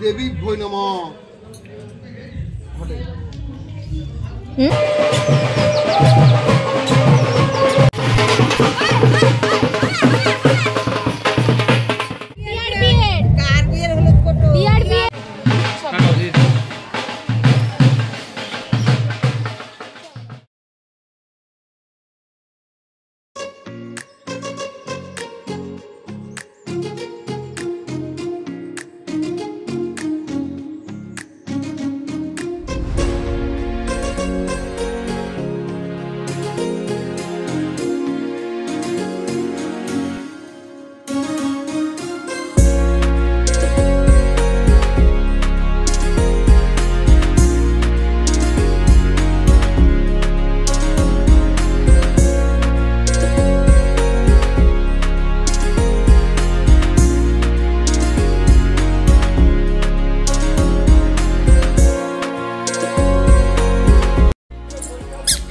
দেবী ভৈ নমঃ।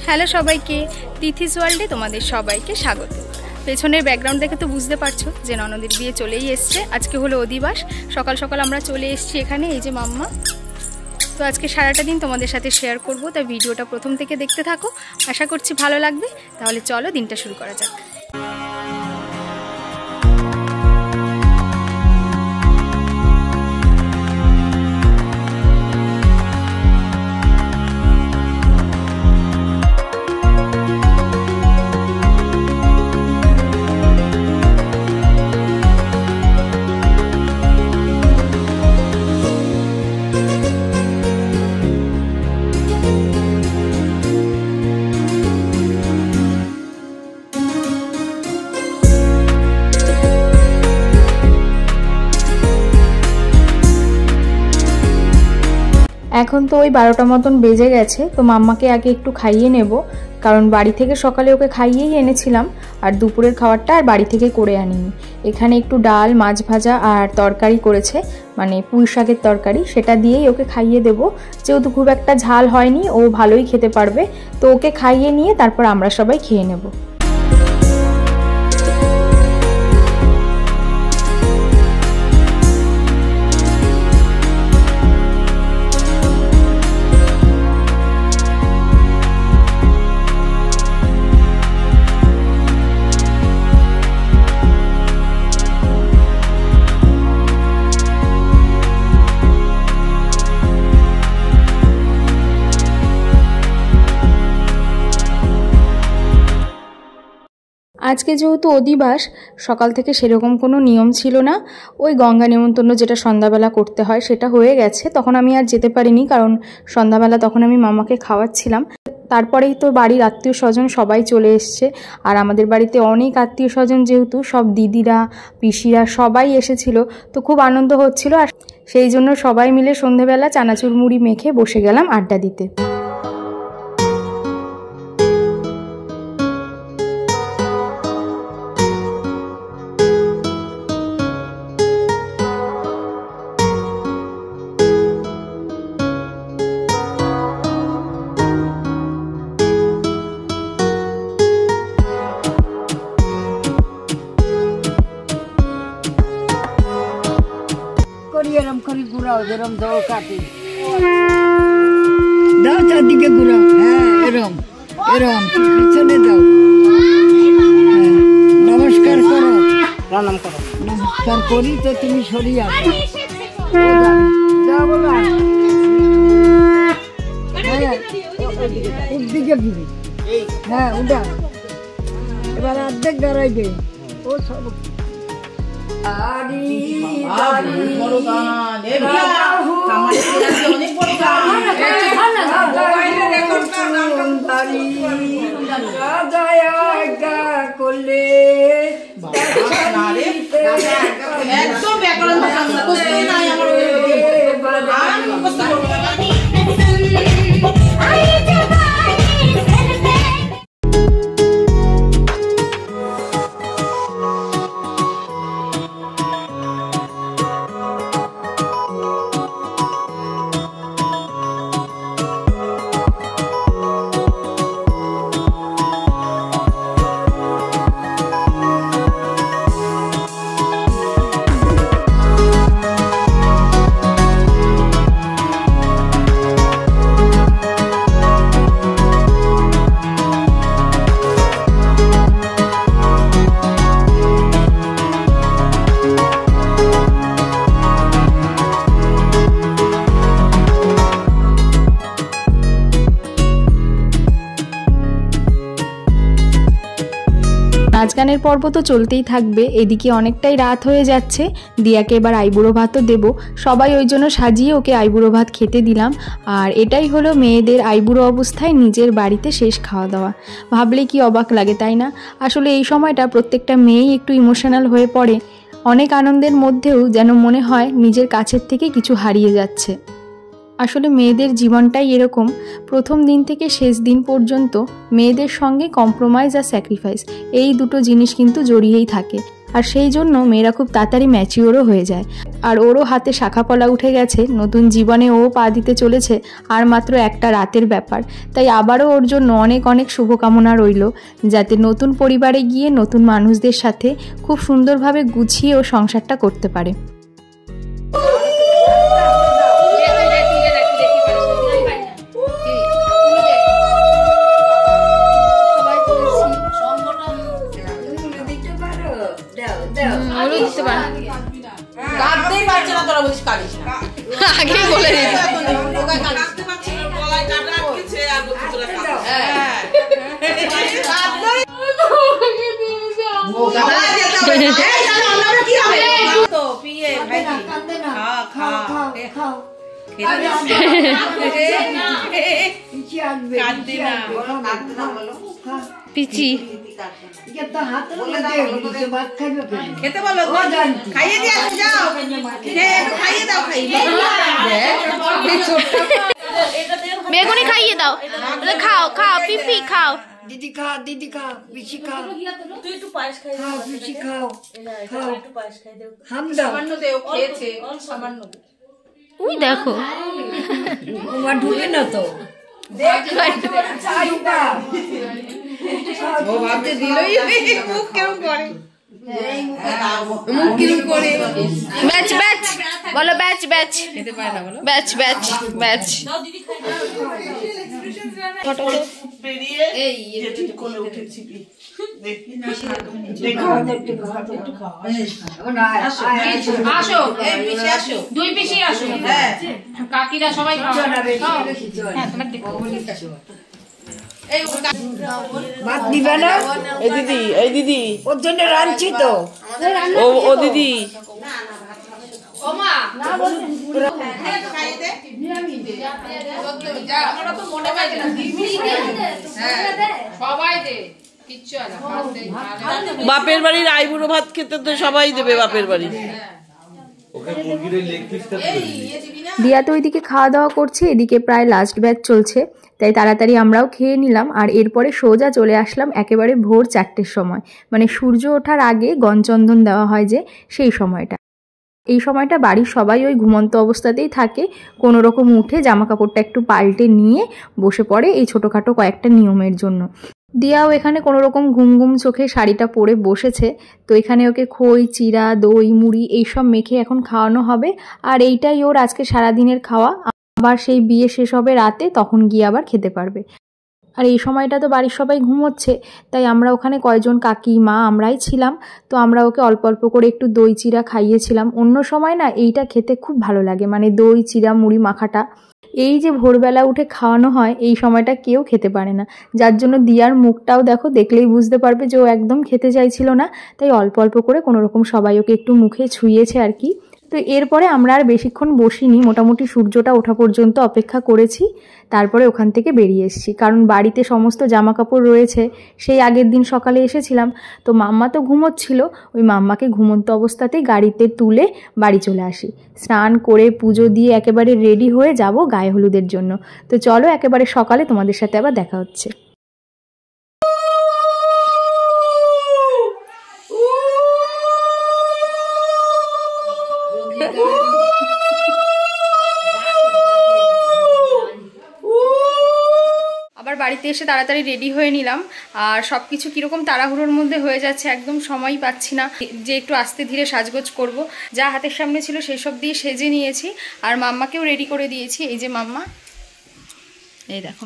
হ্যালো সবাইকে, তিথিস ওয়ার্ল্ডে তোমাদের সবাইকে স্বাগত। পেছনের ব্যাকগ্রাউন্ড দেখে তো বুঝতে পারছো যে ননদের বিয়ে চলেই এসছে। আজকে হলো অধিবাস, সকাল সকাল আমরা চলে এসেছি এখানে। এই যে মাম্মা। তো আজকে সারাটা দিন তোমাদের সাথে শেয়ার করব, তাই ভিডিওটা প্রথম থেকে দেখতে থাকো, আশা করছি ভালো লাগবে। তাহলে চলো দিনটা শুরু করা যাক। এখন তো ওই 12টা মতন বেজে গেছে। তো মাম্মাকে আগে একটু খাইয়ে নেব, কারণ বাড়ি থেকে সকালে ওকে খাইয়েই এনেছিলাম, আর দুপুরের খাবারটা আর বাড়ি থেকে করে আনিনি। এখানে একটু ডাল, মাছ ভাজা আর তরকারি করেছে, মানে পুঁই শাকের তরকারি, সেটা দিয়েই ওকে খাইয়ে দেব। যেহেতু খুব একটা ঝাল হয়নি, ও ভালোই খেতে পারবে। তো ওকে খাইয়ে নিয়ে তারপর আমরা সবাই খেয়ে নেব। আজকে যেহেতু অধিবাস, সকাল থেকে সেরকম কোনো নিয়ম ছিল না। ওই গঙ্গা নিমন্ত্রণ যেটা সন্ধ্যাবেলা করতে হয় সেটা হয়ে গেছে। তখন আমি আর যেতে পারিনি, কারণ সন্ধ্যাবেলা তখন আমি মামাকে খাওয়াচ্ছিলাম। তারপরেই তো বাড়ির আত্মীয় স্বজন সবাই চলে এসছে, আর আমাদের বাড়িতে অনেক আত্মীয় স্বজন, যেহেতু সব দিদিরা, পিসিরা সবাই এসেছিল। তো খুব আনন্দ হচ্ছিল, আর সেই জন্য সবাই মিলে সন্ধেবেলা চানাচুর মুড়ি মেখে বসে গেলাম আড্ডা দিতে। এরম করে ঘুরাও, যেরম দাও কাটি দাও, চারদিকে ঘুরাও। হ্যাঁ, এরম এরম পিছনে দাও। নমস্কার করো, প্রণাম করো। নমস্কার করি তো তুমি সরিয়ে আসো। যা বলো, দিকে দিবি। হ্যাঁ, ওটা এবার অর্ধেক দাঁড়াইবে। ও সব করলে গানের পর্ব তো চলতেই থাকবে। এদিকে অনেকটাই রাত হয়ে যাচ্ছে, দিয়াকে এবার আইবুড়ো ভাতও দেবো। সবাই ওই জন্য সাজিয়ে ওকে আইবুড়ো ভাত খেতে দিলাম। আর এটাই হলো মেয়েদের আইবুড়ো অবস্থায় নিজের বাড়িতে শেষ খাওয়া দাওয়া। ভাবলে কি অবাক লাগে, তাই না? আসলে এই সময়টা প্রত্যেকটা মেয়েই একটু ইমোশনাল হয়ে পড়ে। অনেক আনন্দের মধ্যেও যেন মনে হয় নিজের কাছের থেকে কিছু হারিয়ে যাচ্ছে। আসলে মেয়েদের জীবনটাই এরকম, প্রথম দিন থেকে শেষ দিন পর্যন্ত মেয়েদের সঙ্গে কম্প্রোমাইজ আর স্যাক্রিফাইস এই দুটো জিনিস কিন্তু জড়িয়েই থাকে। আর সেই জন্য মেয়েরা খুব তাড়াতাড়ি ম্যাচিওরও হয়ে যায়। আর ওরও হাতে শাখাপলা উঠে গেছে, নতুন জীবনে ও পা দিতে চলেছে। আর মাত্র একটা রাতের ব্যাপার, তাই আবারও ওর জন্য অনেক অনেক শুভকামনা রইল, যাতে নতুন পরিবারে গিয়ে নতুন মানুষদের সাথে খুব সুন্দরভাবে গুছিয়ে ও সংসারটা করতে পারে। আগে বলে পিচি খেতে বলো, খাইয়ে দিয়ে যাও, খাইয়ে দাও, বেগুনি খাইয়ে দাও, খাও খাও পিপি খাও। দিদি খা, দিদি খা, পিসি খা, তুই একটু পায়েস খাই, খাও পিসি খাও, খাও একটু পায়েস খাই দাও, হাম দাও, সামান্য দেও, খেয়েছে সামান্য। উই দেখো ওমা ঢুকে না তো, দেখ চাইটা ও ভাবতে দিলই মুখ কেমন করে, মুখ কিরম করে। ব্যাচ ব্যাচ বলো, ব্যাচ ব্যাচ খেতে পায় না বলো, ব্যাচ ব্যাচ ব্যাচ। এই একটু কোলে উঠেছি, আসো এই পিসি আসো, দুই পিসি আসো, হ্যাঁ কাকিরা সবাই ভাত দিবে না। এই দিদি, এই দিদি, ওর জন্য রাঁধছি তো, ও দিদি, বাপের বাড়ির আইবুড়ো ভাত খেতে তো সবাই দেবে বাপের বাড়ি। দিয়া তো ওইদিকে খাওয়া দাওয়া করছে, এদিকে প্রায় লাস্ট ব্যাচ চলছে, তাই তাড়াতাড়ি আমরাও খেয়ে নিলাম। আর এরপরে সোজা চলে আসলাম একেবারে ভোর 4টের সময়, মানে সূর্য ওঠার আগে গণচন্দন দেওয়া হয় যে সেই সময়টা। এই সময়টা বাড়ির সবাই ওই ঘুমন্ত অবস্থাতেই থাকে, কোনো রকম উঠে জামা কাপড়টা একটু পাল্টে নিয়ে বসে পড়ে এই ছোটোখাটো কয়েকটা নিয়মের জন্য। দিয়াও এখানে কোনো রকম ঘুম ঘুম চোখে শাড়িটা পরে বসেছে। তো এখানে ওকে খই, চিড়া, দই, মুড়ি এইসব মেখে এখন খাওয়ানো হবে। আর এইটাই ওর আজকে সারাদিনের খাওয়া। আবার সেই বিয়ে শেষ হবে রাতে, তখন গিয়ে আবার খেতে পারবে। আর এই সময়টা তো বাড়ির সবাই ঘুমোচ্ছে, তাই আমরা ওখানে কয়েকজন কাকি মা আমরাই ছিলাম। তো আমরা ওকে অল্প অল্প করে একটু দই চিড়া খাইয়েছিলাম। অন্য সময় না এইটা খেতে খুব ভালো লাগে, মানে দই চিড়া মুড়ি মাখাটা। এই যে ভোরবেলা উঠে খাওয়ানো হয়, এই সময়টা কেউ খেতে পারে না, যার জন্য দিয়ার মুখটাও দেখো, দেখলেই বুঝতে পারবে যে ও একদম খেতে চাইছিল না। তাই অল্প অল্প করে কোনো রকম সবাই ওকে একটু মুখে ছুঁয়েছে আর কি। তো এরপরে আমরা আর বেশিক্ষণ বসিনি, মোটামুটি সূর্যটা ওঠা পর্যন্ত অপেক্ষা করেছি। তারপরে ওখান থেকে বেরিয়ে এসেছি, কারণ বাড়িতে সমস্ত জামা কাপড় রয়েছে, সেই আগের দিন সকালে এসেছিলাম। তো মাম্মা তো ঘুমোচ্ছিল, ওই মাম্মাকে ঘুমন্ত অবস্থাতেই গাড়িতে তুলে বাড়ি চলে আসি। স্নান করে পুজো দিয়ে একেবারে রেডি হয়ে যাব গায়ে হলুদের জন্য। তো চলো একেবারে সকালে তোমাদের সাথে আবার দেখা হচ্ছে। আবার বাড়িতে এসে তাড়াতাড়ি রেডি হয়ে নিলাম। আর সব কিছু কীরকম তাড়াহুড়োর মধ্যে হয়ে যাচ্ছে, একদম সময় পাচ্ছি না যে একটু আস্তে ধীরে সাজগোজ করব। যা হাতের সামনে ছিল সেই সব দিয়ে সেজে নিয়েছি, আর মাম্মাকেও রেডি করে দিয়েছি। এই যে মাম্মা, এই দেখো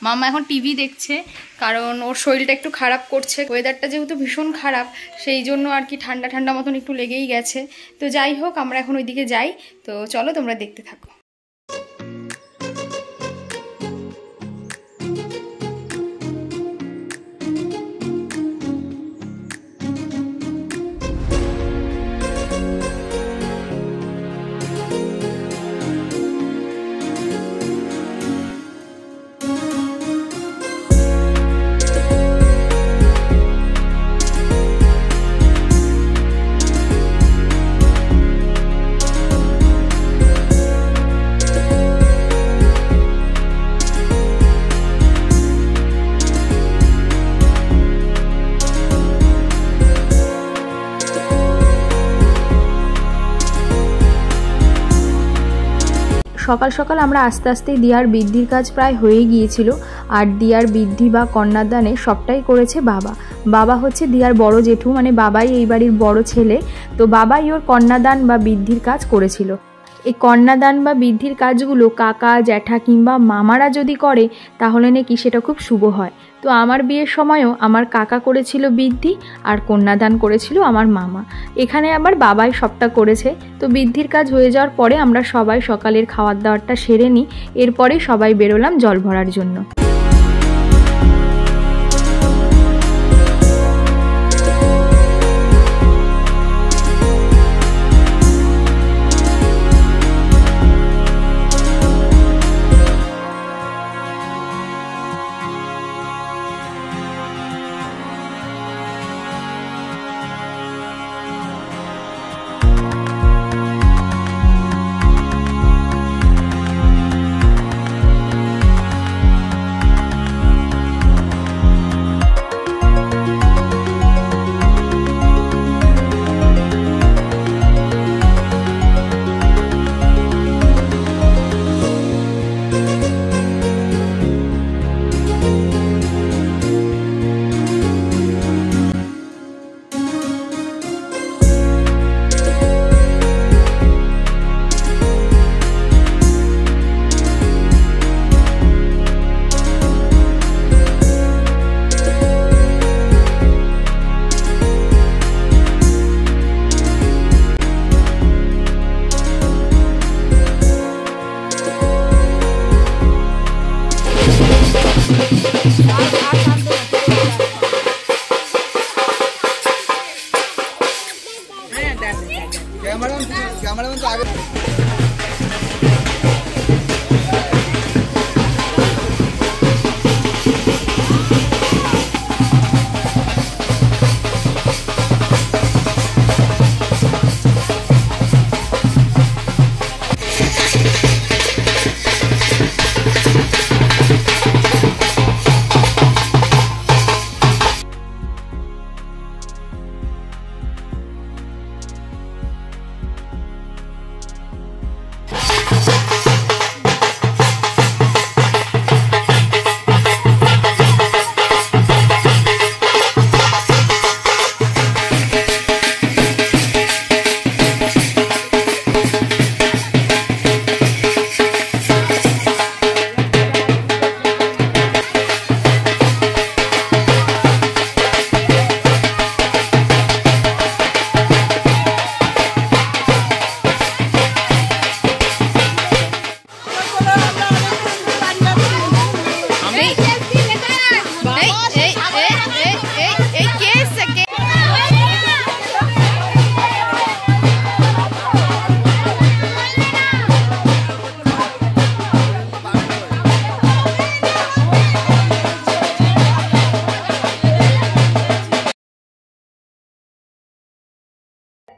মাম্মা এখন টিভি দেখছে, কারণ ওর শরীরটা একটু খারাপ করছে। ওয়েদারটা যেহেতু ভীষণ খারাপ, সেই জন্য আর কি ঠান্ডা ঠান্ডা মতন একটু লেগেই গেছে। তো যাই হোক, আমরা এখন ওইদিকে যাই। তো চলো তোমরা দেখতে থাকো। সকাল সকাল আমরা আস্তে আস্তে দিয়ার বৃদ্ধির কাজ প্রায় হয়ে গিয়েছিল। আর দিয়ার বৃদ্ধি বা কন্যাদানে সবটাই করেছে বাবা। বাবা হচ্ছে দিয়ার বড় জেঠু, মানে বাবাই এই বাড়ির বড় ছেলে, তো বাবাই ওর কন্যাদান বা বৃদ্ধির কাজ করেছিল। এই কন্যাদান বা বৃদ্ধির কাজগুলো কাকা জ্যাঠা কিংবা মামারা যদি করে তাহলে নাকি সেটা খুব শুভ হয়। তো আমার বিয়ের সময়ও আমার কাকা করেছিল বৃদ্ধি আর কন্যাদান করেছিল আমার মামা। এখানে আবার বাবাই সবটা করেছে। তো বৃদ্ধির কাজ হয়ে যাওয়ার পরে আমরা সবাই সকালের খাওয়ার দাওয়ারটা সেরে নিই, এরপরে সবাই বেরোলাম জল ভরার জন্য।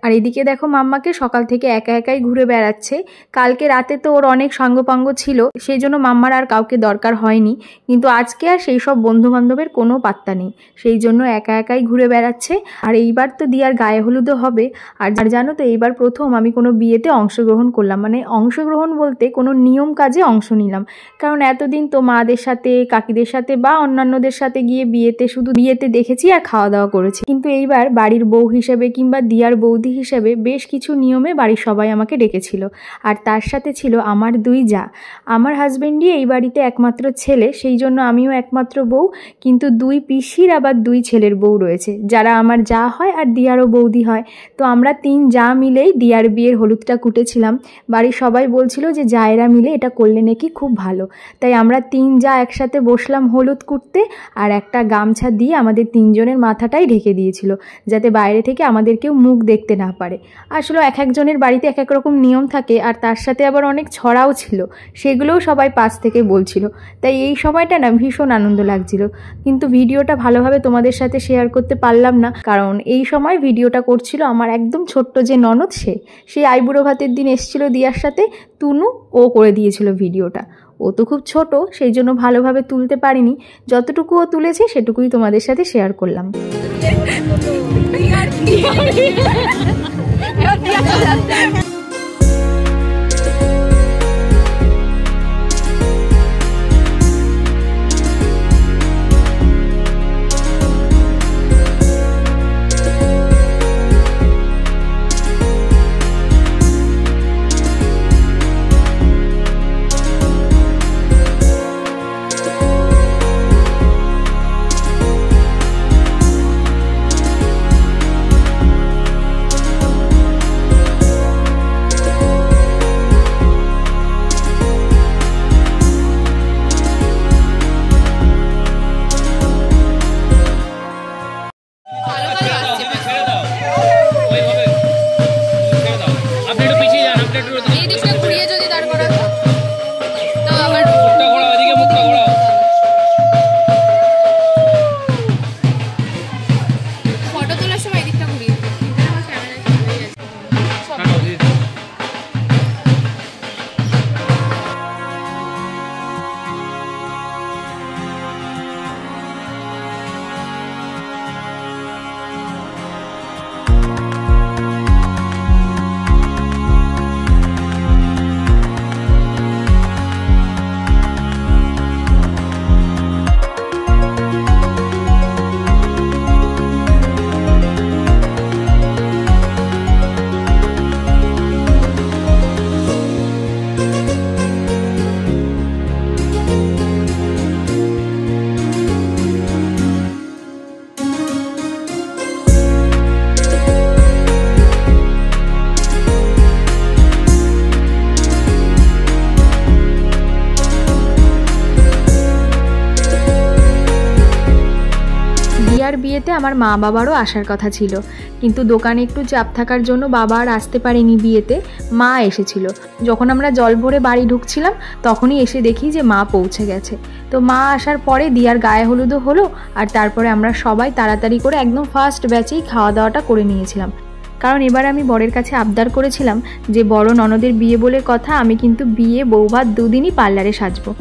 আর এদিকে দেখো মাম্মাকে সকাল থেকে একা একাই ঘুরে বেড়াচ্ছে। কালকে রাতে তো ওর অনেক সাঙ্গপাঙ্গ ছিল, সেই জন্য মাম্মার আর কাউকে দরকার হয়নি, কিন্তু আজকে আর সেই সব বন্ধু বান্ধবের কোনো পাত্তা নেই, সেই জন্য একা একাই ঘুরে বেড়াচ্ছে। আর এইবার তো দিয়ার গায়ে হলুদও হবে। আর জানো তো এইবার প্রথম আমি কোনো বিয়েতে অংশগ্রহণ করলাম, মানে অংশগ্রহণ বলতে কোনো নিয়ম কাজে অংশ নিলাম। কারণ এতদিন তো মাদের সাথে কাকিদের সাথে বা অন্যান্যদের সাথে গিয়ে শুধু বিয়েতে দেখেছি আর খাওয়া দাওয়া করেছি, কিন্তু এইবার বাড়ির বউ হিসেবে কিংবা দিয়ার বৌদি হিসেবে বেশ কিছু নিয়মে বাড়ির সবাই আমাকে ডেকেছিল। আর তার সাথে ছিল আমার দুই জা। আমার হাজবেন্ডই এই বাড়িতে একমাত্র ছেলে, সেই জন্য আমিও একমাত্র বউ, কিন্তু দুই পিসির আবার দুই ছেলের বউ রয়েছে, যারা আমার জা হয় আর দিয়ারও বৌদি হয়। তো আমরা তিন জা মিলেই দিয়ার বিয়ের হলুদটা কুটেছিলাম। বাড়ির সবাই বলছিল যে জায়েরা মিলে এটা করলে নাকি খুব ভালো, তাই আমরা তিন জা একসাথে বসলাম হলুদ কুটতে। আর একটা গামছা দিয়ে আমাদের তিনজনের মাথাটাই ঢেকে দিয়েছিল, যাতে বাইরে থেকে আমাদের কেউ মুখ দেখতে না পারে। আসলে এক একজনের বাড়িতে এক এক রকম নিয়ম থাকে, আর তার সাথে আবার অনেক ছড়াও ছিল, সেগুলোও সবাই পাশ থেকে বলছিল। তাই এই সময়টা না ভীষণ আনন্দ লাগছিল, কিন্তু ভিডিওটা ভালোভাবে তোমাদের সাথে শেয়ার করতে পারলাম না, কারণ এই সময় ভিডিওটা করছিল আমার একদম ছোট্ট যে ননদ, সেই আইবুড়ো ভাতের দিন এসেছিল দিয়ার সাথে তুনু, ও করে দিয়েছিল ভিডিওটা। ও তো খুব ছোট, সেই জন্য ভালোভাবে তুলতে পারিনি, যতটুকু ও তুলেছে সেটুকুই তোমাদের সাথে শেয়ার করলাম। দিয়ার বিয়েতে আমার মা বাবারও আসার কথা ছিল, কিন্তু দোকানে একটু চাপ থাকার জন্য বাবা আর আসতে পারেনি বিয়েতে। মা এসেছিল। যখন আমরা জল ভরে বাড়ি ঢুকছিলাম তখনই এসে দেখি যে মা পৌঁছে গেছে। তো মা আসার পরে দিয়ার গায়ে হলুদও হলো, আর তারপরে আমরা সবাই তাড়াতাড়ি করে একদম ফার্স্ট ব্যাচেই খাওয়া দাওয়াটা করে নিয়েছিলাম। কারণ এবার আমি বরের কাছে আবদার করেছিলাম যে বড় ননদের বিয়ে বলে কথা, আমি কিন্তু বিয়ে বৌভাত দুদিনই পার্লারে সাজবো।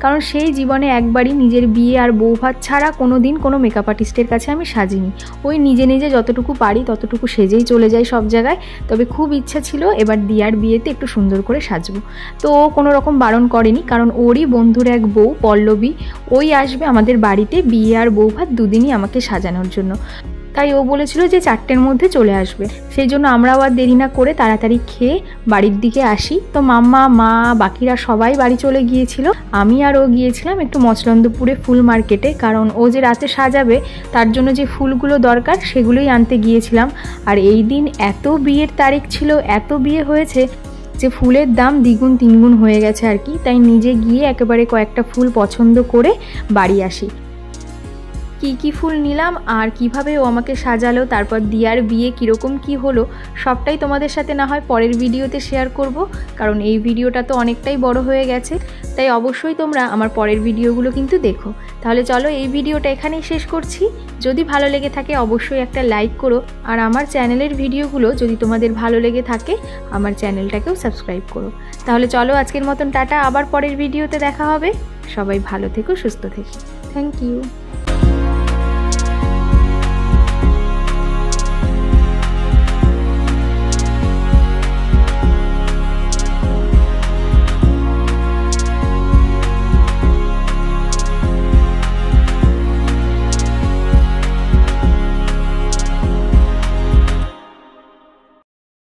কারণ সেই জীবনে একবারই নিজের বিয়ে আর বৌভাত ছাড়া কোনো দিন কোনো মেকআপ আর্টিস্টের কাছে আমি সাজিনি। ওই নিজে নিজে যতটুকু পারি ততটুকু সেজেই চলে যাই সব জায়গায়। তবে খুব ইচ্ছা ছিল এবার দিয়ার বিয়েতে একটু সুন্দর করে সাজবো। তো ও কোনো রকম বারণ করেনি, কারণ ওরই বন্ধুর এক বউ পল্লবী, ওই আসবে আমাদের বাড়িতে বিয়ে আর বৌভাত দুদিনই আমাকে সাজানোর জন্য। তাই ও বলেছিল যে 4টের মধ্যে চলে আসবে। সেই জন্য আমরাও আর দেরি না করে তাড়াতাড়ি খেয়ে বাড়ির দিকে আসি। তো মাম্মা, মা, বাকিরা সবাই বাড়ি চলে গিয়েছিল। আমি আর ও গিয়েছিলাম একটু মচলন্দপুরে ফুল মার্কেটে, কারণ ও যে রাতে সাজাবে তার জন্য যে ফুলগুলো দরকার সেগুলোই আনতে গিয়েছিলাম। আর এই দিন এত বিয়ের তারিখ ছিল, এত বিয়ে হয়েছে যে ফুলের দাম দ্বিগুণ তিনগুণ হয়ে গেছে আর কি। তাই নিজে গিয়ে একেবারে কয়েকটা ফুল পছন্দ করে বাড়ি আসি। কি ফুল নিলাম আর কিভাবে ও আমাকে সাজালো, তারপর দিয়ার বিয়ে কীরকম কি হলো সবটাই তোমাদের সাথে না হয় পরের ভিডিওতে শেয়ার করব, কারণ এই ভিডিওটা তো অনেকটাই বড় হয়ে গেছে। তাই অবশ্যই তোমরা আমার পরের ভিডিওগুলো কিন্তু দেখো। তাহলে চলো এই ভিডিওটা এখানেই শেষ করছি। যদি ভালো লেগে থাকে অবশ্যই একটা লাইক করো, আর আমার চ্যানেলের ভিডিওগুলো যদি তোমাদের ভালো লেগে থাকে আমার চ্যানেলটাকেও সাবস্ক্রাইব করো। তাহলে চলো আজকের মতন টাটা, আবার পরের ভিডিওতে দেখা হবে। সবাই ভালো থেকো, সুস্থ থেকো। Thank you.